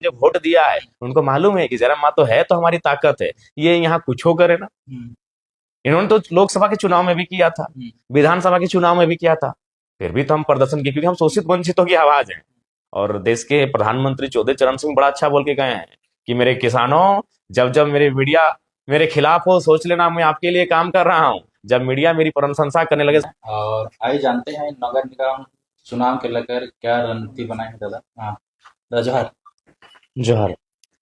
जो वोट दिया है उनको मालूम है कि जरा माँ तो है, तो हमारी ताकत है, ये यहाँ कुछ हो करे ना। इन्होंने तो लोकसभा के चुनाव में भी किया था, विधानसभा के चुनाव में भी किया था, फिर भी तो हम प्रदर्शन किए क्योंकि हम शोषित वंचितों की आवाज हैं। और देश के प्रधानमंत्री चौधरी चरण सिंह बड़ा अच्छा बोल के गए हैं कि मेरे किसानों, जब जब मेरे मीडिया मेरे खिलाफ हो, सोच लेना मैं आपके लिए काम कर रहा हूँ। जब मीडिया मेरी प्रशंसा करने लगे। और आइए जानते हैं नगर निगम चुनाव के लेकर क्या रणनीति बनाई है दादा। हाँ दादा जोहार। जोहर।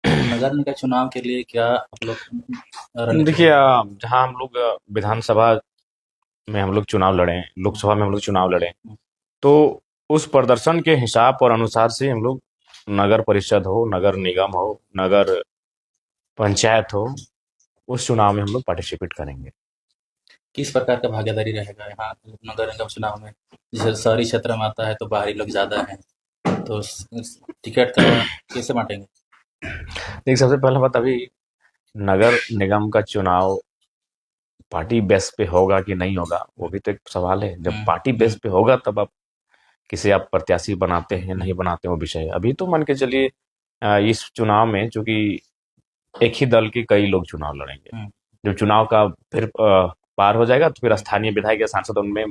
नगर निगम चुनाव के लिए क्या आप लोग रणनीति देखिए, बनाए? जहाँ हम लोग विधानसभा में हम लोग चुनाव लड़े, लोकसभा में हम लोग चुनाव लड़े, तो उस प्रदर्शन के हिसाब और अनुसार से हम लोग नगर परिषद हो, नगर निगम हो, नगर पंचायत हो, उस चुनाव में हम लोग पार्टिसिपेट करेंगे। किस प्रकार का भागीदारी रहेगा यहाँ नगर निगम चुनाव में? जैसे शहरी क्षेत्र में आता है तो बाहरी लोग ज़्यादा हैं, तो टिकट का कैसे बांटेंगे? देखिए, सबसे पहला बात, अभी नगर निगम का चुनाव पार्टी बेस पे होगा कि नहीं होगा, वो भी तो एक सवाल है। जब पार्टी बेस पे होगा तब आप किसे आप प्रत्याशी बनाते हैं नहीं बनाते हैं, वो विषय है। अभी तो मान के चलिए, इस चुनाव में चूंकि एक ही दल के कई लोग चुनाव लड़ेंगे। हम्म, जब चुनाव का फिर पार हो जाएगा तो फिर स्थानीय विधायक या सांसद उनमें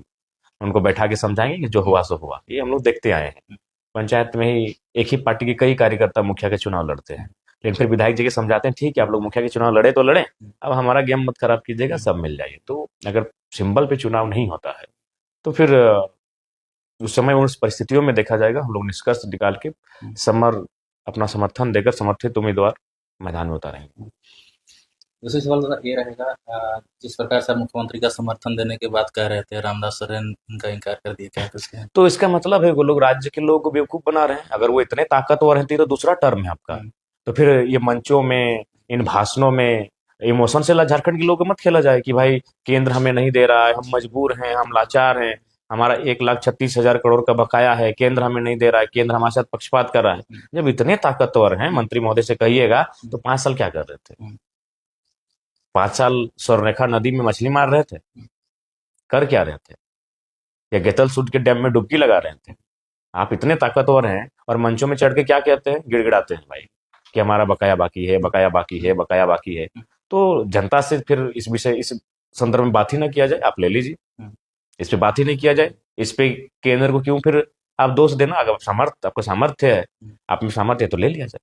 उनको बैठा के समझाएंगे कि जो हुआ सो हुआ। ये हम लोग देखते आए हैं, पंचायत में ही एक ही पार्टी के कई कार्यकर्ता मुखिया के चुनाव लड़ते हैं, लेकिन फिर विधायक जी के समझाते हैं ठीक है आप लोग मुखिया के चुनाव लड़े तो लड़े, अब हमारा गेम मत खराब कीजिएगा, सब मिल जाइए। तो अगर सिंबल पे चुनाव नहीं होता है तो फिर उस समय उस परिस्थितियों में देखा जाएगा, हम लोग निष्कर्ष निकाल के समर अपना समर्थन देकर समर्थित उम्मीदवार मैदान में उतारेंगे। दूसरी सवाल दादा ये रहेगा, जिस प्रकार से आप मुख्यमंत्री का समर्थन देने के बाद कह रहे थे रामदास सोरेन उनका इनकार कर दिया, क्या कुछ कहें? तो इसका मतलब है वो लोग राज्य के लोगों को बेवकूफ बना रहे हैं। अगर वो इतने ताकतवर हैं तो दूसरा टर्म है आपका। तो फिर ये मंचों में, इन भाषणों में इमोशन से झारखंड के लोगों को मत खेला जाए कि भाई केंद्र हमें नहीं दे रहा है, हम मजबूर हैं, हम लाचार हैं, हमारा 1,36,000 करोड़ का बकाया है, केंद्र हमें नहीं दे रहा है, केंद्र हमारे साथ पक्षपात कर रहा है। जब इतने ताकतवर हैं, मंत्री महोदय से कहिएगा, तो 5 साल क्या कर रहे थे? 5 साल स्वर्णरेखा नदी में मछली मार रहे थे? कर क्या रहे थे? या गेतल सूद के डैम में डुबकी लगा रहे थे? आप इतने ताकतवर हैं और मंचों में चढ़ के क्या कहते हैं, गिड़गिड़ाते हैं भाई कि हमारा बकाया बाकी है, बकाया बाकी है, बकाया बाकी है। तो जनता से फिर इस संदर्भ में बात ही ना किया जाए, आप ले लीजिए, इस पे बात ही नहीं किया जाए। इस पे केंद्र को क्यों फिर आप दोष देना? अगर आपको सामर्थ्य है, आप में सामर्थ्य है तो ले लिया जाए।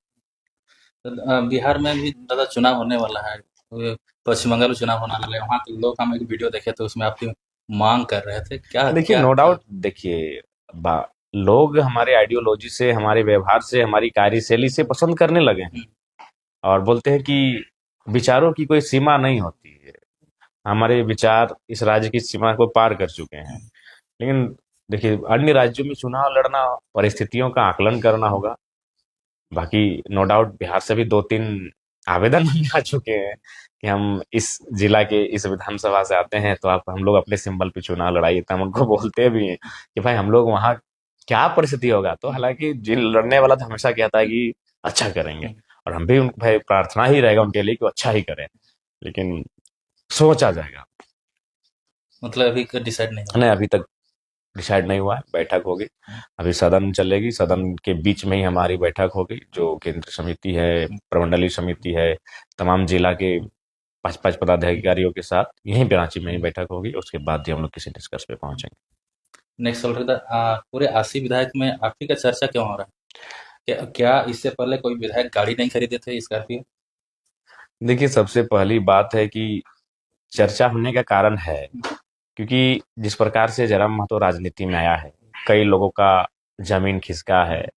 तो, बिहार में भी दादा चुनाव होने वाला है, पश्चिम बंगाल में चुनाव होने वाला है, वहाँ के लोग, हम एक वीडियो देखे तो उसमें आपकी मांग कर रहे थे, क्या देखिए, क्या नो क्या? डाउट, देखिए, लोग हमारे आइडियोलॉजी से, हमारे व्यवहार से, हमारी कार्यशैली से पसंद करने लगे हैं और बोलते हैं कि विचारों की कोई सीमा नहीं होती है, हमारे विचार इस राज्य की सीमा को पार कर चुके हैं। लेकिन देखिए, अन्य राज्यों में चुनाव लड़ना, परिस्थितियों का आकलन करना होगा। बाकी नो डाउट बिहार से भी 2-3 आवेदन आ चुके हैं कि हम इस जिला के इस विधानसभा से आते हैं, तो आप हम लोग अपने सिंबल पे चुनाव लड़ाइए। तो हम उनको बोलते भी हैं कि भाई हम लोग वहाँ क्या परिस्थिति होगा, तो हालांकि जिन लड़ने वाला तो हमेशा कहता है कि अच्छा करेंगे, और हम भी उन भाई प्रार्थना ही रहेगा उनके लिए कि वो अच्छा ही करें, लेकिन सोचा जाएगा। मतलब अभी डिसाइड नहीं हुआ? नहीं, अभी तक डिसाइड नहीं हुआ है, बैठक होगी, अभी सदन चलेगी, सदन के बीच में ही हमारी बैठक होगी, जो केंद्र समिति है, प्रमंडलीय समिति है, तमाम जिला के 5-5 पदाधिकारियों के साथ यहीं पे रांची में ही बैठक होगी, उसके बाद ही हम लोग किसी निष्कर्ष पे पहुंचेंगे। नेक्स्ट सवाल रहता, पूरे 80 विधायक में आप ही का चर्चा क्यों हो रहा है? क्या क्या इससे पहले कोई विधायक गाड़ी नहीं खरीदे थे स्कॉर्पियो? देखिए, सबसे पहली बात है कि चर्चा होने का कारण है क्योंकि जिस प्रकार से जयराम महतो राजनीति में आया है, कई लोगों का जमीन खिसका है,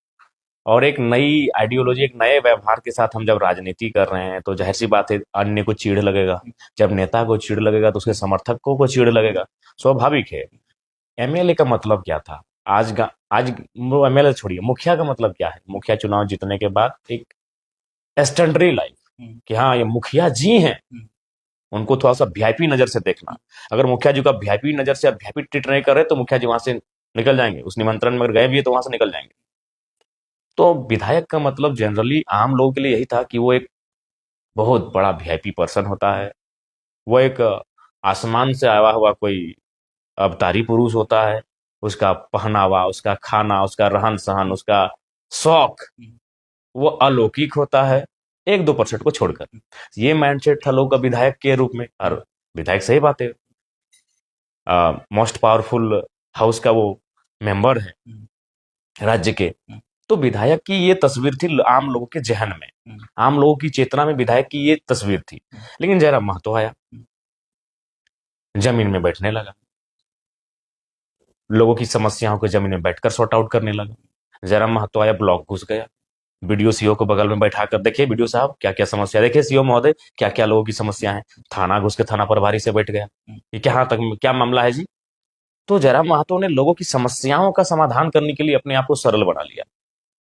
और एक नई आइडियोलॉजी, एक नए व्यवहार के साथ हम जब राजनीति कर रहे हैं तो जाहिर सी बात है अन्य को चीड़ लगेगा। जब नेता को चीड़ लगेगा तो उसके समर्थकों को चीड़ लगेगा, स्वाभाविक है। एमएलए का मतलब क्या था? आज वो एमएलए छोड़िए, मुखिया का मतलब क्या है? मुखिया चुनाव जीतने के बाद एक स्टैंडर्डी लाइफ, कि हाँ ये मुखिया जी हैं, उनको थोड़ा सा वीआईपी नजर से देखना। अगर मुखिया जी का वीआईपी नजर से आप वीआईपी ट्रीट नहीं कर रहे तो मुखिया जी वहां से निकल जाएंगे, उस निमंत्रण में अगर गए भी है तो वहां से निकल जाएंगे। तो विधायक का मतलब जनरली आम लोगों के लिए यही था कि वो एक बहुत बड़ा वीआईपी पर्सन होता है, वो एक आसमान से आया हुआ कोई अवतारी पुरुष होता है, उसका पहनावा, उसका खाना, उसका रहन सहन, उसका शौक वो अलौकिक होता है, 1-2% को छोड़कर। ये माइंडसेट था लोगों का विधायक के रूप में। और विधायक सही बात है, मोस्ट पावरफुल हाउस का वो मेंबर है राज्य के। तो विधायक की ये तस्वीर थी आम लोगों के जहन में, आम लोगों की चेतना में विधायक की ये तस्वीर थी। लेकिन जयराम महतो आया, जमीन में बैठने लगा, लोगों की समस्याओं को जमीन में बैठकर सॉर्ट आउट करने लगा। जयराम महतो आया, ब्लॉक घुस गया, बीडीओ सीओ को बगल में बैठा कर, देखिए बीडीओ साहब क्या क्या समस्या, देखिए सीओ महोदय क्या क्या लोगों की समस्या है। थाना घुस के थाना प्रभारी से बैठ गया, ये क्या तक क्या मामला है जी। तो जयराम महतो ने लोगों की समस्याओं का समाधान करने के लिए अपने आप को सरल बना लिया।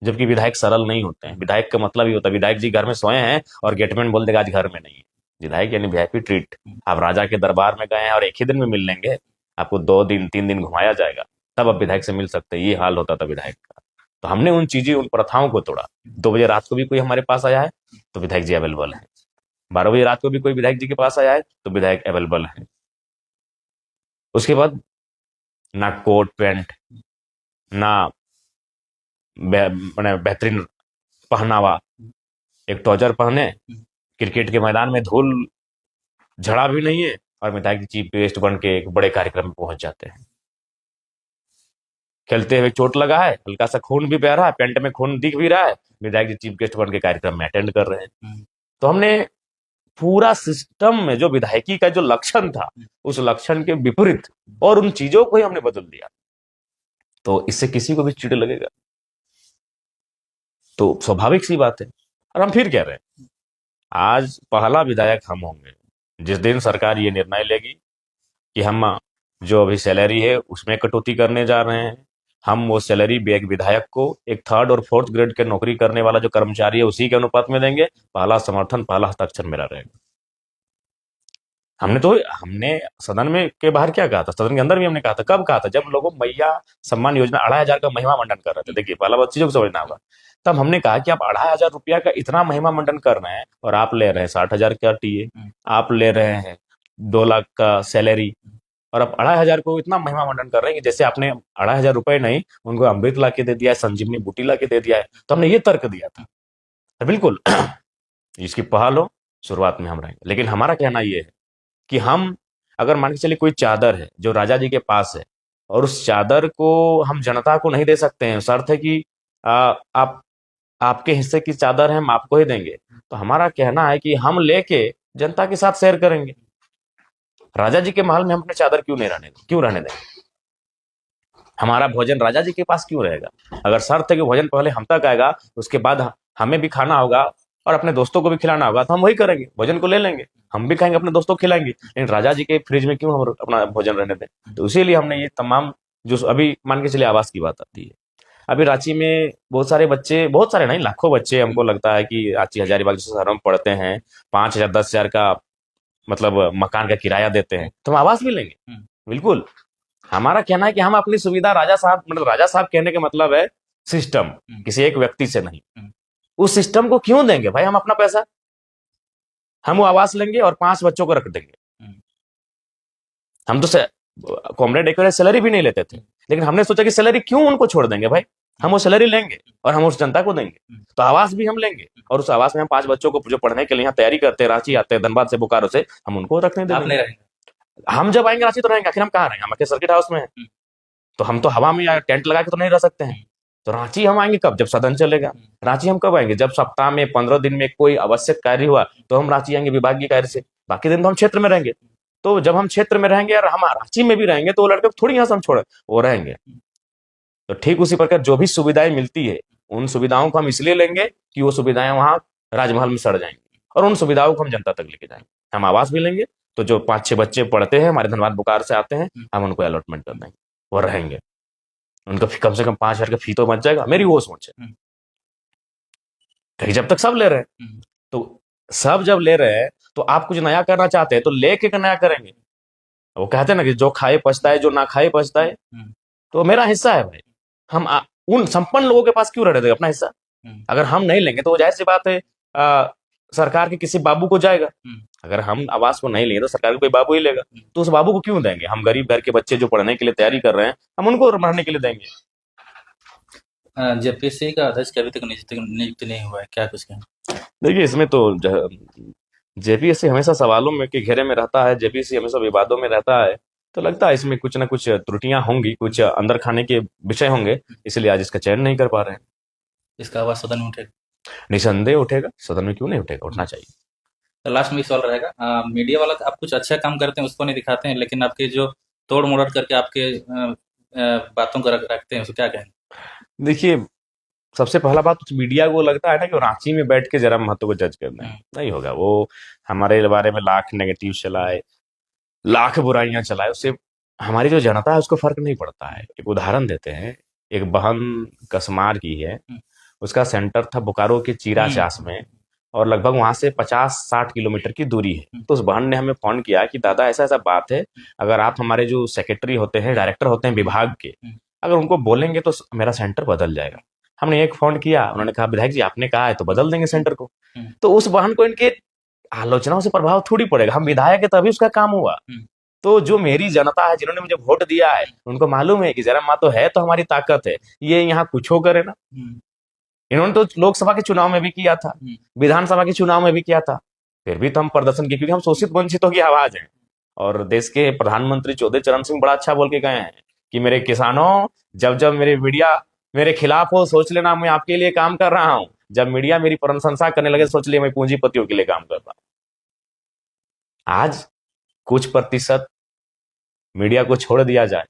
जबकि विधायक सरल नहीं होते हैं। विधायक का मतलब ही होता है विधायक जी घर में सोए हैं और गेटमैन बोल देगा आज घर में नहीं है। विधायक यानी वीआईपी ट्रीट। आप राजा के दरबार में गए हैं और एक ही दिन में मिल लेंगे, आपको 2 दिन 3 दिन घुमाया जाएगा, तब आप विधायक से मिल सकते हैं। ये हाल होता था विधायक का। तो हमने उन चीजें, उन प्रथाओं को तोड़ा। 2 बजे रात को भी कोई हमारे पास आया है तो विधायक जी अवेलेबल है। 12 बजे रात को भी कोई विधायक जी के पास आया है तो विधायक अवेलेबल है। उसके बाद ना कोट पैंट, ना मैंने बेहतरीन पहनावा, एक ट्राउजर पहने, क्रिकेट के मैदान में धूल झड़ा भी नहीं है, और विधायक जी चीफ गेस्ट बन के एक बड़े कार्यक्रम में पहुंच जाते हैं। खेलते हुए चोट लगा है, हल्का सा खून भी बह रहा है, पेंट में खून दिख भी रहा है, विधायक जी चीफ गेस्ट बन के कार्यक्रम में अटेंड कर रहे हैं। तो हमने पूरा सिस्टम में जो विधायकी का जो लक्षण था, उस लक्षण के विपरीत और उन चीजों को ही हमने बदल दिया। तो इससे किसी को भी चिढ़ लगेगा, तो स्वाभाविक सी बात है। और हम फिर कह रहे हैं, आज पहला विधायक हम होंगे जिस दिन सरकार ये निर्णय लेगी कि हम जो अभी सैलरी है उसमें कटौती करने जा रहे हैं, हम वो सैलरी भी एक विधायक को एक 3rd और 4th ग्रेड के नौकरी करने वाला जो कर्मचारी है उसी के अनुपात में देंगे। पहला समर्थन, पहला हस्ताक्षर मेरा रहेगा। हमने सदन में के बाहर क्या कहा था, सदन के अंदर भी हमने कहा था। कब कहा था? जब लोगों मैया सम्मान योजना 2,500 का महिमा मंडन कर रहे थे। देखिए पहला बात चीजों को समझना होगा। तब हमने कहा कि आप 2,500 रुपया का इतना महिमा मंडन कर रहे हैं और आप ले रहे हैं 60,000 का टीए, आप ले रहे हैं 2 लाख का सैलरी, और आप 2,500 को इतना महिमा मंडन कर रहे हैं कि जैसे आपने 2,500 रुपए नहीं, उनको अमृत ला के दे दिया है, संजीवनी बूटी ला के दे दिया है। तो हमने ये तर्क दिया था। बिल्कुल इसकी पहल हो, शुरुआत में हम रहेंगे। लेकिन हमारा कहना यह है कि हम अगर मान के चलिए कोई चादर है जो राजा जी के पास है और उस चादर को हम जनता को नहीं दे सकते हैं, शर्त है कि आप आपके हिस्से की चादर है हम आपको ही देंगे, तो हमारा कहना है कि हम लेके जनता के साथ शेयर करेंगे। राजा जी के महल में हम अपने चादर क्यों नहीं रहने देंगे? हमारा भोजन राजा जी के पास क्यों रहेगा? अगर शर्त है कि भोजन पहले हम तक आएगा, उसके बाद हमें भी खाना होगा और अपने दोस्तों को भी खिलाना होगा, तो हम वही करेंगे, भोजन को ले लेंगे, हम भी खाएंगे, अपने दोस्तों को खिलाएंगे। लेकिन राजा जी के फ्रिज में क्यों हम अपना भोजन रहने दें? तो इसीलिए हमने ये तमाम, जो अभी मान के चलिए आवास की बात आती है, अभी रांची में बहुत सारे बच्चे, बहुत सारे नहीं लाखों बच्चे, हमको लगता है कि रांची हजारीबाग जैसे शहरों में पढ़ते हैं, 5,000 10,000 का मतलब मकान का किराया देते हैं, तो हम आवास भी लेंगे। बिल्कुल। हमारा कहना है कि हम अपनी सुविधा राजा साहब, मतलब राजा साहब कहने का मतलब है सिस्टम, किसी एक व्यक्ति से नहीं। उस सिस्टम को क्यों देंगे भाई हम अपना पैसा? हम वो आवास लेंगे और 5 बच्चों को रख देंगे। हम तो कॉमरेड एक सैलरी भी नहीं लेते थे, लेकिन हमने सोचा कि सैलरी क्यों उनको छोड़ देंगे भाई, हम वो सैलरी लेंगे और हम उस जनता को देंगे। तो आवास भी हम लेंगे और उस आवास में हम 5 बच्चों को जो पढ़ने के लिए यहाँ तैयारी करते हैं, रांची आते हैं, धनबाद से, बोकारो से, हम उनको रखने देंगे। हम जब आएंगे रांची तो रहेंगे, आखिर हम कहाँ रहेंगे? हम आके सर्किट हाउस में हैं, तो हम तो हवा में या टेंट लगा के तो नहीं रह सकते हैं। तो रांची हम आएंगे कब? जब सदन चलेगा। रांची हम कब आएंगे? जब सप्ताह में 15 दिन में कोई आवश्यक कार्य हुआ तो हम रांची आएंगे विभागीय कार्य से। बाकी दिन तो हम क्षेत्र में रहेंगे। तो जब हम क्षेत्र में रहेंगे और हम रांची में भी रहेंगे तो वो लड़के थोड़ी यहाँ से हम छोड़े, वो रहेंगे। तो ठीक उसी प्रकार जो भी सुविधाएं मिलती है, उन सुविधाओं को हम इसलिए लेंगे कि वो सुविधाएं वहां राजमहल में सड़ जाएंगी, और उन सुविधाओं को हम जनता तक लेके जाएंगे। हम आवास भी लेंगे, तो जो 5-6 बच्चे पढ़ते हैं हमारे धनबाद बोकारो से आते हैं, हम उनको अलॉटमेंट कर देंगे, वो रहेंगे। उनका कम से कम 5,000 का फी तो बच जाएगा। मेरी वो सोच है। कहीं जब तक सब ले रहे हैं, तो सब जब ले रहे हैं तो आप कुछ नया करना चाहते हैं तो लेके नया करेंगे। वो कहते हैं ना कि जो खाए पछताए, जो ना खाए पछताए। तो मेरा हिस्सा है भाई, हम उन संपन्न लोगों के पास क्यों रहने देंगे अपना हिस्सा? अगर हम नहीं लेंगे तो जाहिर सी बात है सरकार के किसी बाबू को जाएगा। अगर हम आवास को नहीं लेंगे तो सरकार को कोई बाबू ही लेगा, तो उस बाबू को क्यों देंगे? हम गरीब घर के बच्चे जो पढ़ने के लिए तैयारी कर रहे हैं, हम उनको रहने के लिए देंगे। जेपीएससी का अध्यक्ष की अभी तक नियुक्ति नहीं हुआ है, क्या कुछ कहें? देखिए इसमें तो जेपीएससी हमेशा सवालों में के घेरे में रहता है, जेपीएससी हमेशा विवादों में रहता है। तो लगता है इसमें कुछ ना कुछ त्रुटियां होंगी, कुछ अंदर खाने के विषय होंगे, इसलिए आज इसका चयन नहीं कर पा रहे हैं। इसका आवाज सदन में उठेगा? निसंदेह उठेगा, सदन में क्यों नहीं उठेगा, उठना चाहिए। तो लास्ट में एक सवाल रहेगा, मीडिया वाला आप कुछ अच्छा काम करते हैं उसको नहीं दिखाते हैं, लेकिन आपके जो तोड़ मोड़ करके आपके बातों को रखते हैं, उसको क्या कहें? देखिए सबसे पहला बात, उस मीडिया को लगता है ना कि वो रांची में बैठ के जरा महतो को जज करना है, नहीं होगा। वो हमारे बारे में लाख नेगेटिव चलाए, लाख बुराइयां चलाए, उससे हमारी जो जनता है उसको फर्क नहीं पड़ता है। एक उदाहरण देते हैं, एक बहन कसमार की है, उसका सेंटर था बोकारो के चीरा चास में, और लगभग वहां से 50-60 किलोमीटर की दूरी है। तो उस बहन ने हमें फोन किया कि दादा ऐसा ऐसा बात है, अगर आप हमारे जो सेक्रेटरी होते हैं, डायरेक्टर होते हैं विभाग के, अगर उनको बोलेंगे तो मेरा सेंटर बदल जाएगा। हमने एक फोन किया, उन्होंने कहा विधायक जी आपने कहा है तो बदल देंगे सेंटर को। तो उस बहन को इनके आलोचनाओं से प्रभाव थोड़ी पड़ेगा, हम विधायक है तभी उसका काम हुआ। तो जो मेरी जनता है, जिन्होंने मुझे वोट दिया है, उनको मालूम है कि जरा माँ तो है, तो हमारी ताकत है, ये यहाँ कुछ हो करे ना। इन्होंने तो लोकसभा के चुनाव में भी किया था, विधानसभा के चुनाव में भी किया था, फिर भी तो हम प्रदर्शन किए, क्योंकि हम शोषित वंचितों की आवाज हैं। और देश के प्रधानमंत्री चौधरी चरण सिंह बड़ा अच्छा बोल के गए हैं कि मेरे किसानों, जब जब मेरे मीडिया मेरे खिलाफ हो, सोच लेना मैं आपके लिए काम कर रहा हूं। जब मीडिया मेरी प्रशंसा करने लगे, सोच लिया मैं पूंजीपतियों के लिए काम कर रहा हूं। आज कुछ प्रतिशत मीडिया को छोड़ दिया जाए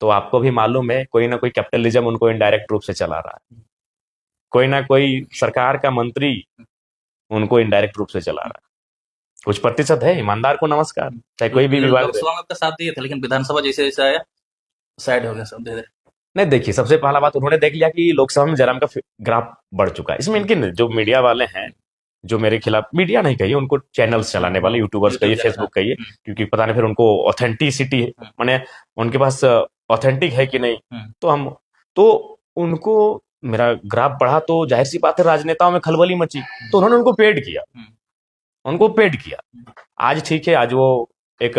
तो आपको भी मालूम है कोई ना कोई कैपिटलिज्म उनको इनडायरेक्ट रूप से चला रहा है, कोई ना कोई सरकार का मंत्री उनको इनडायरेक्ट रूप से चला रहा है। कुछ प्रतिशत है, ईमानदार को नमस्कार, चाहे कोई भी विभाग रहे। लोकसभा में आपका साथ दिए थे, लेकिन विधानसभा जैसे जैसे आया साइड हो गया सब धीरे धीरे। नहीं देखिए, सबसे पहला बात उन्होंने देख लिया कि लोकसभा में जयराम का ग्राफ बढ़ चुका है। इसमें इनके जो मीडिया वाले हैं, जो मेरे खिलाफ, मीडिया नहीं कहिए उनको, चैनल्स चलाने वाले, यूट्यूबर्स कहिए, फेसबुक कहिए, क्योंकि पता नहीं फिर उनको ऑथेंटिसिटी माने उनके पास ऑथेंटिक है कि नहीं। तो उनको मेरा ग्राफ बढ़ा तो जाहिर सी बात है राजनेताओं में खलबली मची, तो उन्होंने उनको पेड किया, उनको पेड किया। आज ठीक है, आज वो एक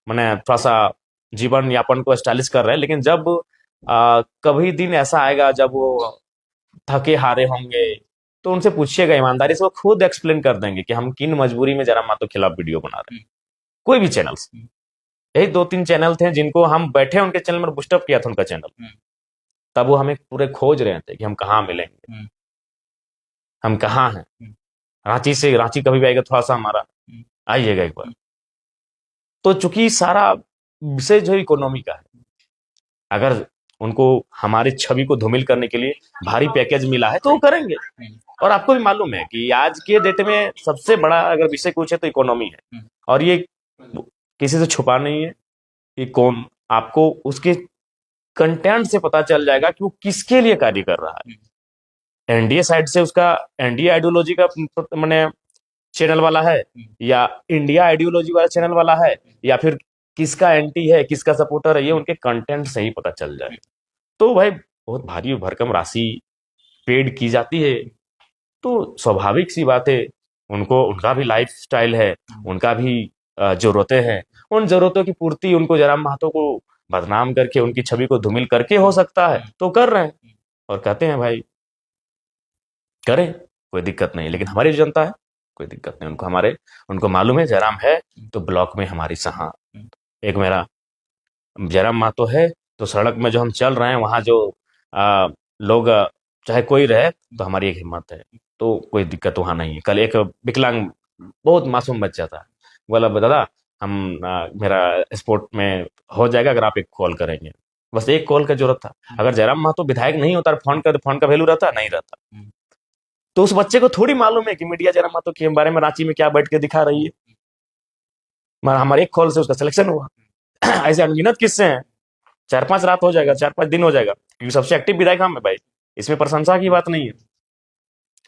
माने थोड़ा सा जीवन यापन को स्टाइलिश कर रहे हैं, लेकिन जब कभी दिन ऐसा आएगा जब वो थके हारे होंगे, तो उनसे पूछिएगा ईमानदारी से, वो खुद एक्सप्लेन कर देंगे कि हम किन मजबूरी में जरा मातो खिलाफ वीडियो बना रहे हैं। कोई भी चैनल्स, यही 2-3 चैनल थे जिनको हम बैठे उनके चैनल में बुस्टअप किया था उनका चैनल, तब वो हमें पूरे खोज रहे थे कि हम कहाँ मिलेंगे, हम कहाँ हैं। रांची कभी भी आएगा थोड़ा सा हमारा आइएगा एक बार। तो चूंकि सारा विषय जो इकोनॉमी का है, अगर उनको हमारी छवि को धूमिल करने के लिए भारी पैकेज मिला है तो वो करेंगे। और आपको भी मालूम है कि आज के डेट में सबसे बड़ा अगर विषय कुछ है तो इकोनॉमी है, और ये किसी से छुपा नहीं है कि कौन, आपको उसके कंटेंट से पता चल जाएगा कि वो किसके लिए कार्य कर रहा है। एनडीए साइड से उसका एनडीए आइडियोलॉजी का मैंने चैनल वाला है, या इंडिया आइडियोलॉजी वाला चैनल वाला है, या फिर किसका एंटी है, किसका सपोर्टर है, ये उनके कंटेंट से ही पता चल जाए। तो भाई बहुत भारी भरकम राशि पेड की जाती है, तो स्वाभाविक सी बात है, उनको उनका भी लाइफ स्टाइल है, उनका भी जरूरतें हैं। उन जरूरतों की पूर्ति उनको जयराम महतो को बदनाम करके, उनकी छवि को धूमिल करके हो सकता है, तो कर रहे हैं और कहते हैं भाई करें, कोई दिक्कत नहीं। लेकिन हमारी जो जनता है, कोई दिक्कत नहीं, उनको मालूम है जयराम है तो ब्लॉक में हमारी सहा। एक मेरा जयराम महतो है तो सड़क में जो हम चल रहे हैं वहां जो लोग चाहे कोई रहे तो हमारी एक हिम्मत है, तो कोई दिक्कत वहां नहीं है। कल एक विकलांग बहुत मासूम बच्चा था, बोला दादा हम मेरा स्पोर्ट में हो जाएगा अगर आप एक कॉल करेंगे। बस एक कॉल का जरूरत था। अगर जयराम महतो विधायक नहीं होता, फोन का वैल्यू रहता नहीं रहता। तो उस बच्चे को थोड़ी मालूम है कि मीडिया जयराम महतो के बारे में रांची में क्या बैठ के दिखा रही है। हमारे एक कॉल से उसका सिलेक्शन हुआ। ऐसे अनगिनत किस्से हैं, 4-5 रात हो जाएगा, 4-5 दिन हो जाएगा, क्योंकि सबसे एक्टिव विधायक हम है भाई, इसमें प्रशंसा की बात नहीं है।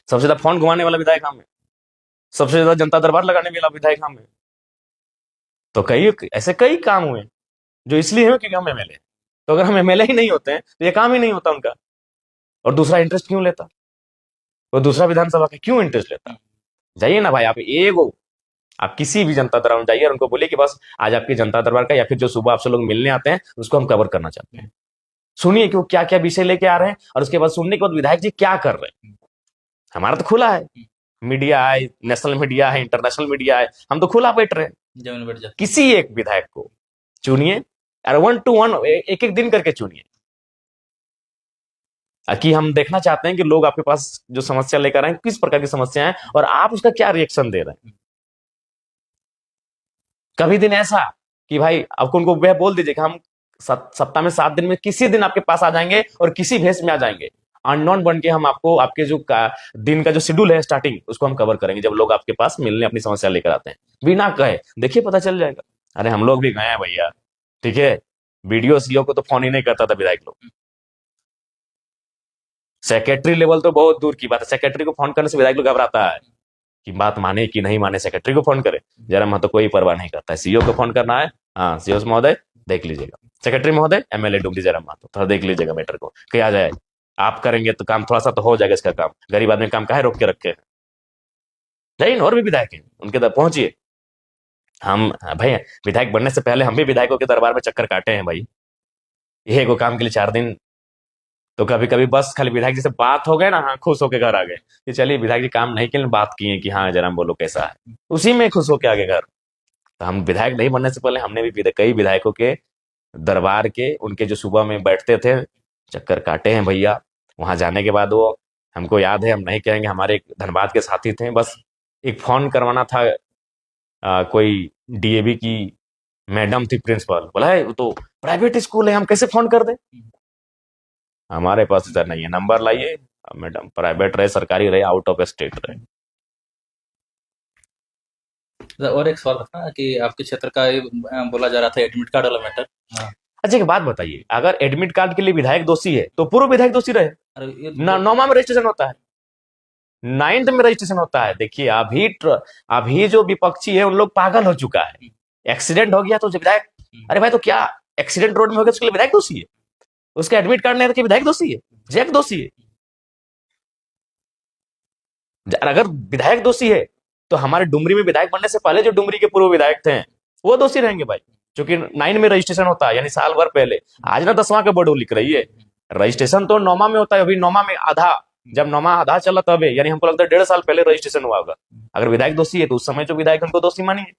सबसे ज्यादा फोन घुमाने वाला विधायक हम है, सबसे ज्यादा जनता दरबार लगाने वाला विधायक हम है। तो ऐसे कई काम हुए जो इसलिए हुए क्योंकि हम एमएलए। तो अगर हम एमएलए ही नहीं होते हैं तो ये काम ही नहीं होता उनका। और दूसरा इंटरेस्ट क्यों लेता, वो दूसरा विधानसभा का क्यों इंटरेस्ट लेता? जाइए ना भाई, आप किसी भी जनता दरबार में जाइए और उनको बोलिए कि बस आज आपकी जनता दरबार का, या फिर जो सुबह आपसे लोग मिलने आते हैं उसको हम कवर करना चाहते हैं। सुनिए कि वो क्या क्या विषय लेके आ रहे हैं, और उसके बाद सुनने के बाद विधायक जी क्या कर रहे हैं। हमारा तो खुला है, मीडिया है, नेशनल मीडिया है, इंटरनेशनल मीडिया है, हम तो खुला बैठ रहे हैं। जमीन बैठ जाते किसी एक विधायक को चुनिए और 1 to 1 एक एक दिन करके चुनिए, कि हम देखना चाहते हैं कि लोग आपके पास जो समस्या लेकर आए किस प्रकार की समस्या है और आप उसका क्या रिएक्शन दे रहे हैं। कभी दिन ऐसा कि भाई आपको उनको वह बोल दीजिए कि हम सप्ताह में 7 दिन में किसी दिन आपके पास आ जाएंगे और किसी भेष में आ जाएंगे, अननोन बन के हम आपको आपके जो दिन का जो शेड्यूल है स्टार्टिंग उसको हम कवर करेंगे जब लोग आपके पास मिलने अपनी समस्या लेकर आते हैं, बिना कहे देखिए पता चल जाएगा। अरे हम लोग भी गए हैं भैया, ठीक है, वीडियो सीओ को तो फोन ही नहीं करता था विधायक लोग, सेक्रेटरी लेवल तो बहुत दूर की बात है, सेक्रेटरी को फोन करने से विधायक लोग घबराता है कि बात माने कि नहीं माने, सेक्रेटरी को फोन करे, जरा मैं तो कोई परवाह नहीं करता है, सीईओ को फोन करना है, हाँ सीईओ महोदय देख लीजिएगा, सेक्रेटरी महोदय एमएलए डुमरी जयराम महतो थोड़ा देख लीजिएगा मैटर को, क्या जाए आप करेंगे तो काम थोड़ा सा तो हो जाएगा इसका काम, गरीब आदमी काम काहे रोक के रखे हैं। लेकिन और भी विधायक हैं उनके तक पहुंचिए, हम भाई विधायक बनने से पहले हम भी विधायकों के दरबार में चक्कर काटे हैं भाई, ये को काम के लिए 4 दिन, तो कभी कभी बस खाली विधायक जी से बात हो गए ना, हाँ खुश होके घर आ गए कि चलिए विधायक जी काम नहीं के लिए बात किए कि हाँ जरा बोलो कैसा है, उसी में खुश होके आगे घर। तो हम विधायक नहीं बनने से पहले हमने भी कई विधायकों के दरबार के उनके जो सुबह में बैठते थे चक्कर काटे हैं भैया। वहां जाने के बाद वो हमको याद है, हम नहीं कहेंगे, हमारे एक धनबाद के साथी थे, बस एक फोन करवाना था, कोई डीएवी की मैडम थी प्रिंसिपल, बोला है वो तो प्राइवेट स्कूल है हम कैसे फोन कर दें, हमारे पास इधर नहीं है, नंबर लाइए, मैडम प्राइवेट रहे सरकारी रहे आउट ऑफ स्टेट रहे। और एक सवाल था कि आपके क्षेत्र का ये, बोला जा रहा था एडमिट कार्ड वाला मैटर। हाँ। अच्छा एक बात बताइए, अगर एडमिट कार्ड के लिए विधायक दोषी है तो पूर्व विधायक दोषी रहे, अरे ये नौमा में रजिस्ट्रेशन होता है, 9th में रजिस्ट्रेशन होता है। देखिए अभी जो विपक्षी है उन लोग पागल हो चुका है, एक्सीडेंट हो गया तो विधायक, अरे भाई तो क्या एक्सीडेंट रोड में हो गया उसके लिए विधायक दोषी है, उसका एडमिट कार्ड नहीं है तो विधायक दोषी है, जैक दोषी है। अगर विधायक दोषी है तो हमारे डुमरी में विधायक बनने से पहले जो डुमरी के पूर्व विधायक थे वो दोषी रहेंगे भाई, क्योंकि 9 में रजिस्ट्रेशन होता है यानी साल भर पहले, आज ना 10वां का बोर्ड लिख रही है, रजिस्ट्रेशन तो 9वां में होता है, अभी 9वां में आधा, जब 9वां आधा चला तब है, यानी हमको लगता है 1.5 साल पहले रजिस्ट्रेशन हुआ होगा। अगर विधायक दोषी है तो उस समय जो विधायक उनको दोषी मानिए,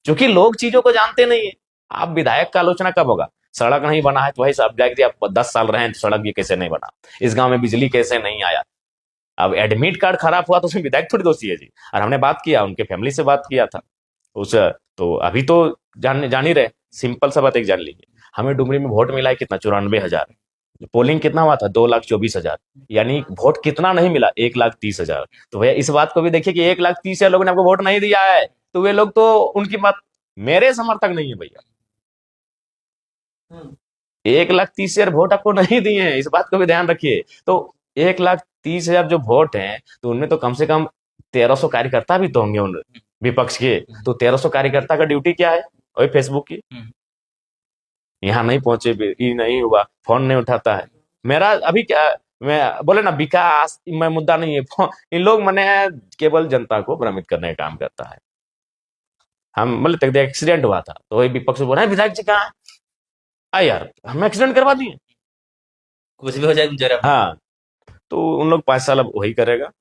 क्योंकि लोग चीजों को जानते नहीं है। आप विधायक का आलोचना कब होगा, सड़क नहीं बना है तो भाई साहब जाएगी, आप 10 साल रहे हैं तो सड़क ये कैसे नहीं बना, इस गांव में बिजली कैसे नहीं आया, अब एडमिट कार्ड खराब हुआ तो उसमें विधायक थोड़ी दोषी है जी। और हमने बात किया, उनके फैमिली से बात किया था उस, तो अभी तो जान ही रहे, सिंपल सा बात एक जान लीजिए, हमें डुमरी में वोट मिला है कितना, 94,000, पोलिंग कितना हुआ था, 2,24,000, यानी वोट कितना नहीं मिला, 1,30,000। तो भैया इस बात को भी देखिए कि 1,30,000 लोगों ने आपको वोट नहीं दिया है, तो वे लोग तो उनकी बात मेरे समर्थक नहीं है भैया, 1,30,000 वोट आपको नहीं दिए हैं, इस बात को भी ध्यान रखिए। तो 1,30,000 जो वोट हैं तो उनमें तो कम से कम 1,300 कार्यकर्ता भी तो होंगे उन विपक्ष के, तो 1,300 कार्यकर्ता का ड्यूटी क्या है, वही फेसबुक की, यहाँ नहीं पहुंचे, ये नहीं हुआ, फोन नहीं उठाता है, मेरा अभी क्या, मैं बोले ना विकास मैं मुद्दा नहीं है, इन लोग मैंने केवल जनता को भ्रमित करने का काम करता है। हम मतलब एक्सीडेंट हुआ था तो वही विपक्ष बोला विधायक जी कहाँ है, यार हम एक्सीडेंट करवा दिए, कुछ भी हो जाए जरा। हाँ, तो उन लोग 5 साल अब वही करेगा,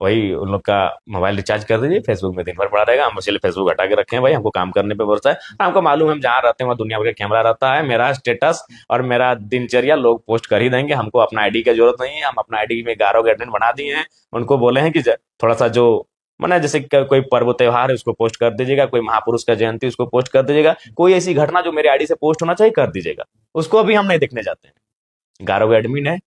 वही उन लोग का मोबाइल रिचार्ज कर दीजिए, फेसबुक में दिन भर पड़ा रहेगा, हम इसलिए फेसबुक हटा के रखे हैं भाई, हमको काम करने पे भरोसा है, हमको मालूम है हम जहाँ रहते हैं वहाँ दुनिया भर का कैमरा रहता है, मेरा स्टेटस और मेरा दिनचर्या लोग पोस्ट कर ही देंगे, हमको अपना आईडी की जरूरत नहीं है, हम अपना आईडी में 11 एडमिन बना दिए हैं, उनको बोले हैं कि थोड़ा सा जो माना जैसे कोई पर्व त्योहार है उसको पोस्ट कर दीजिएगा, कोई महापुरुष का जयंती उसको पोस्ट कर दीजिएगा, कोई ऐसी घटना जो मेरे आईडी से पोस्ट होना चाहिए कर दीजिएगा, उसको अभी हम नहीं देखने जाते हैं, 11 एडमिन है,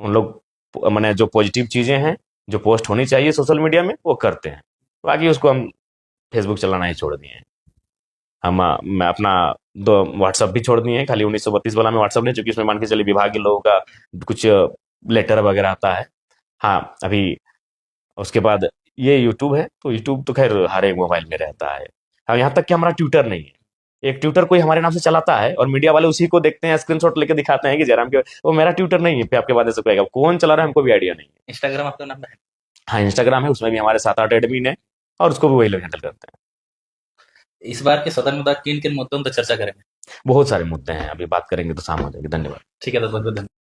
उन लोग मैंने जो पॉजिटिव चीजें हैं जो पोस्ट होनी चाहिए सोशल मीडिया में वो करते हैं, बाकी उसको हम फेसबुक चलाना ही छोड़ दिए हैं, हम मैं अपना दो व्हाट्सअप भी छोड़ दिए हैं, खाली 1932 वाला में व्हाट्सअप नहीं, चूंकि उसमें मान के चलिए विभागीय लोगों का कुछ लेटर वगैरह आता है। हाँ अभी उसके बाद ये यूट्यूब है, तो यूट्यूब तो खैर हर एक मोबाइल में रहता है, हाँ यहाँ तक कि हमारा ट्विटर नहीं है, एक ट्विटर कोई हमारे नाम से चलाता है और मीडिया वाले उसी को देखते हैं, स्क्रीनशॉट लेके दिखाते हैं कि जयराम के, वो मेरा ट्विटर नहीं है, फिर आपके बाद ऐसे कहेगा कौन चला रहा है, हमको भी आइडिया नहीं है। इंस्टाग्राम आपका नाम है? हाँ इंस्टाग्राम है, उसमें भी हमारे 7-8 एडमिन है और उसको भी वही लोग हैंडल करते हैं। इस बार के सदन में किन किन मुद्दों पर चर्चा करेंगे? बहुत सारे मुद्दे हैं, अभी बात करेंगे तो शाम हो जाएगी। धन्यवाद। ठीक है, तो बहुत बहुत धन्यवाद।